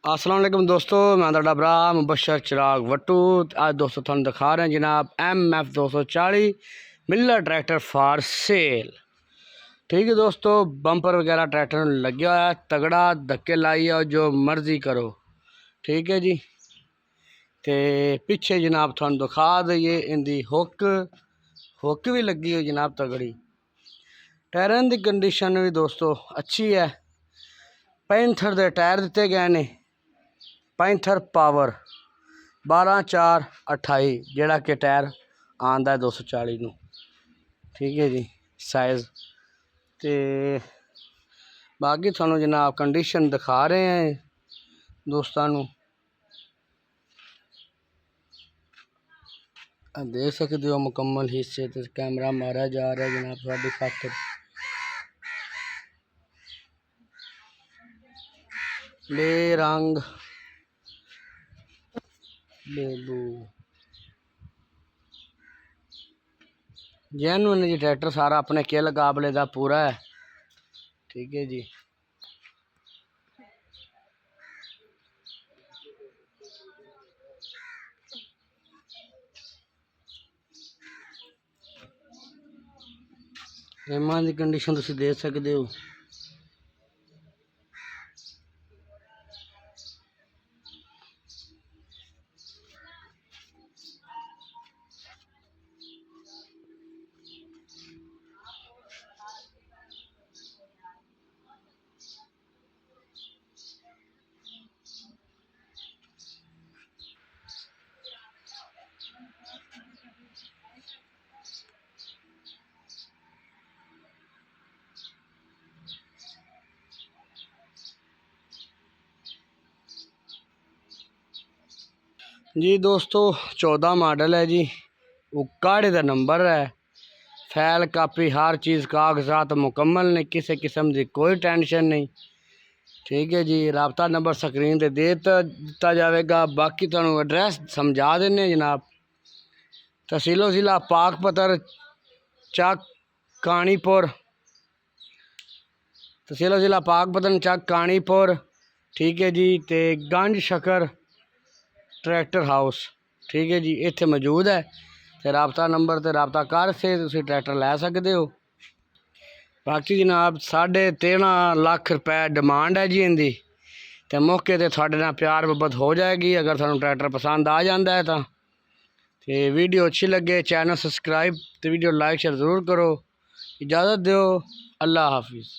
अस्सलाम वालेकुम दोस्तों, मैं तुहाडा भरा मुबशर चिराग वट्टू। आज दोस्तों तुहानू दिखा रहे हैं जनाब MF 240 Miller tractor for sale. ठीक है दोस्तों, बंपर वगैरह ट्रैक्टर लगे हुआ है तगड़ा, धक्के लाइए जो मर्जी करो। ठीक है जी, तो पिछे जनाब तुहानू दिखा दईए इनकी हुक भी लगी हुई जनाब तगड़ी। टायरां की कंडीशन भी दोस्तों अच्छी है। पैंथर के टायर दिते गए ने, पैंथर पावर 12/4/28 जेड़ा कि टायर आंदा है 240 नू। ठीक है जी, साइज़ ते बाकी थानू जनाब कंडीशन दिखा रहे हैं दोस्तों। देख सकते हो मुकम्मल हिस्से ते कैमरा मारा जा रहा है जनाब थोड़ी खातर। ले रंग बेबू जैनुअन जी, ट्रैक्टर सारा अपने किल काबले का पूरा है। ठीक है जी, रिमां की कंडीशन तुसीं देख सकते हो। जी दोस्तों 14 मॉडल है जी, काड़े का नंबर है। फैल कापी हर चीज़ कागजात मुकम्मल ने, किसी किस्म की कोई टेंशन नहीं। ठीक है जी, राबता नंबर स्क्रीन पर दिता जाएगा। बाकी तुहानू एड्रैस समझा देने जनाब। तहसीलो ज़िला पाकपतर चक कानीपुर, तहसीलो ज़िला पाकपतन चक कानीपुर। ठीक है जी, ते गंज शकर ट्रैक्टर हाउस। ठीक है जी, इत्थे मौजूद है। तो राबता नंबर ते राबता कर से तुसीं ट्रैक्टर लै सकते हो। बाकी जनाब 13.5 लाख रुपए डिमांड है जी इनकी, तो मौके ते थोड़े नाल प्यार मुहब्बत हो जाएगी अगर थानू ट्रैक्टर पसंद आ जाता है। तो वीडियो अच्छी लगे चैनल सब्सक्राइब तो वीडियो लाइक शेयर ज़रूर करो। इजाज़त दो, अल्लाह हाफिज़।